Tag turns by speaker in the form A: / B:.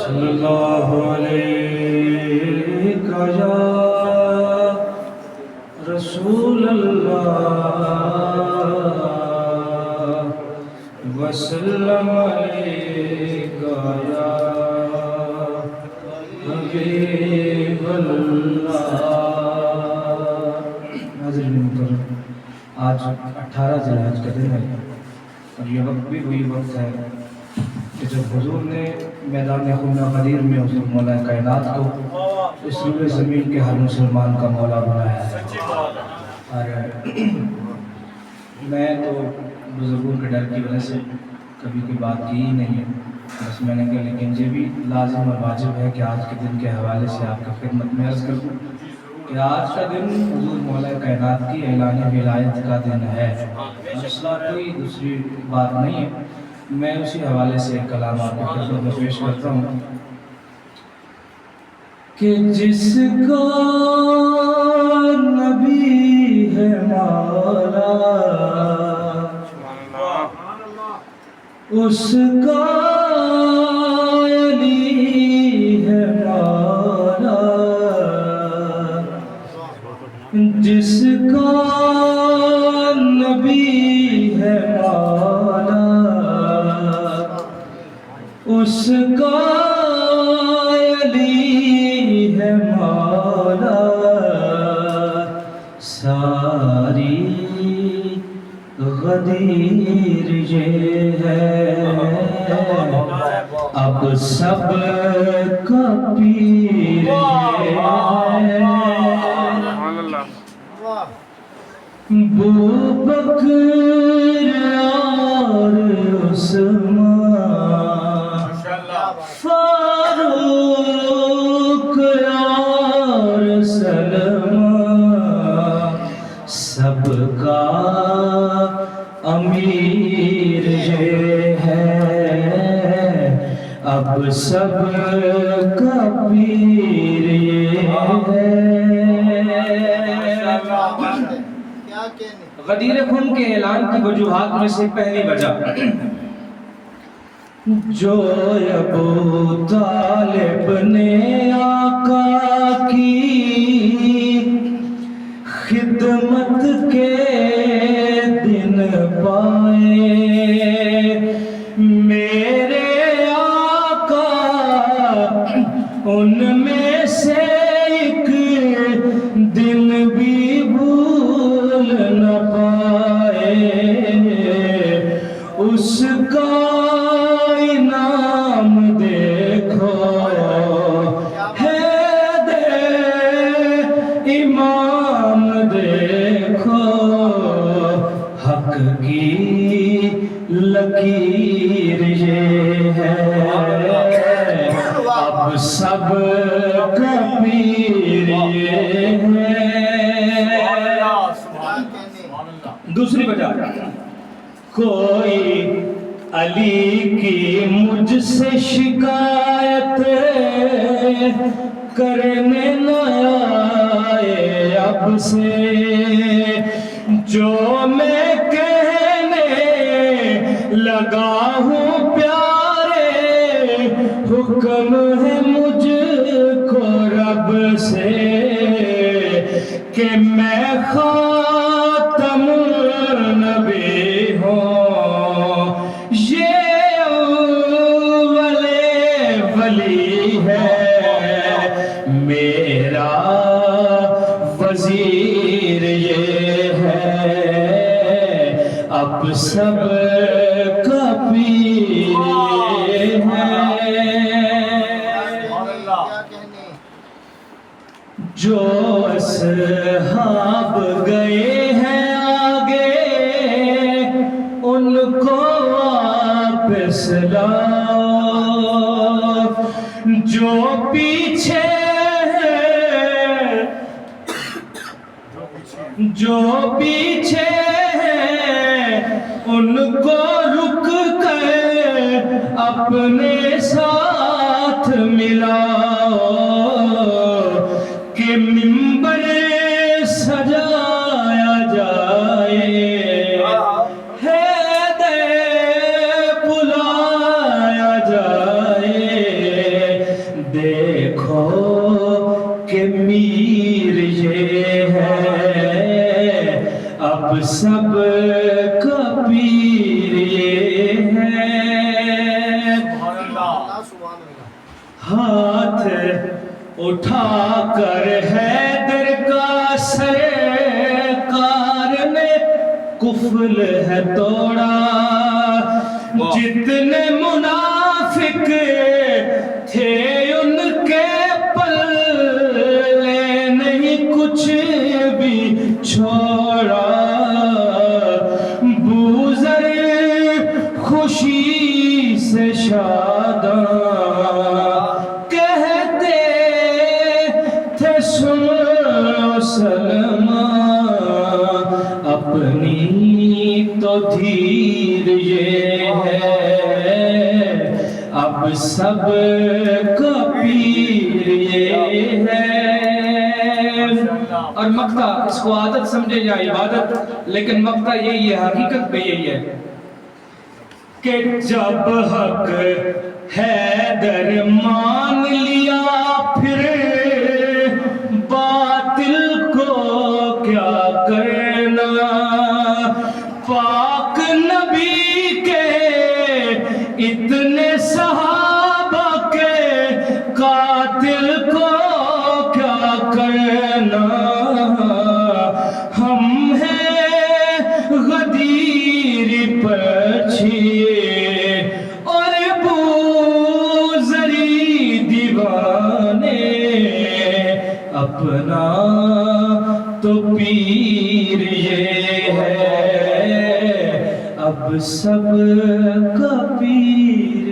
A: صلی اللہ علیہ یا رسول اللہ وسلم علیکہ یا حبیب اللہ۔ ناظرین محترم، آج 18 ذی الحج کا دن ہے اور یہ وقت بھی وہی وقت ہے کہ جب حضور نے میدان خون غدیر میں حضور مولا کائنات کو اس روئے زمین کے ہر مسلمان کا مولا بنایا ہے۔ اور میں تو بزرگوں کے ڈر کی وجہ سے کبھی کوئی بات کی ہی نہیں ہے، بس میں نے کہا لیکن یہ بھی لازم اور واجب ہے کہ آج کے دن کے حوالے سے آپ کی خدمت میں عرض کر دوں کہ آج کا دن حضور مولا کائنات کی اعلان ولایت کا دن ہے، مسئلہ کوئی دوسری بات نہیں ہے۔ میں اسی حوالے سے ایک کلام آپ کی خدمت میں پیش کرتا ہوں کہ جس کا نبی ہے مولا اس کا علی ہے مولا، جس کا نبی ہے مولا اس کا علی ہے مولا، ساری غدیر یہ ہے اب سب کا پیر یہ ہے، بوبکر اور عثمان فاروق اور سلمان، سب کا امیر یہ ہے اب سب کا پیر یہ ہے۔ غدیر خون کے اعلان کی وجوہات میں سے پہلی وجہ جو ابو طالب نے آقا کی خدمت کے دن پائے، میرے آقا ان میں سے ایک دن بھی بھول نہ پائے، اس کا انعام دیکھو ہے دے امام دیکھو، حق کی لکیر یہ ہے اب سب کا پیر یہ ہے۔ دوسری وجہ کوئی علی کی مجھ سے شکایت کرنے نہ آئے اب سے، جو میں کہنے لگا ہوں پیارے حکم ہے مجھ کو رب سے کہ میں خاتم نبی ہوں، یہ اول ولی ہے میرا وزیر یہ ہے اب سب کا پیر یہ ہے۔ جو اصحاب گئے ہیں آگے ان کو واپس لاؤ، جو پیچھے ہیں ان کو رک کر اپنے ساتھ ملاؤ کہ منبر سجایا جائے ہے دے بلایا جائے دیکھو کہ میر یہ ہے اب سب کا پیر یہ ہے ہاتھ اٹھا کر حیدر کا سرکار نے کفل ہے توڑا جتنے منافق تھے ان کے پلے نہیں کچھ بھی چھوڑا بوزر خوشی سے شاداں کہتے تھے سنو سلمان اپنی تو دھیر یہ ہے اب سب کا پیر یہ ہے اور مقطع اس کو عادت سمجھے یا عبادت لیکن مقطع یہی ہے حقیقت میں یہی ہے کہ جب حق حیدر مان لیا پھر باطل کو کیا کرنا پاک نبی کے اتنے صحابہ کے قاتل کو کیا کرنا ہم ہیں غدیر پرچھیے اور بوزری دیوانے اپنا تو پیر یہ ہے اب سب کا پیر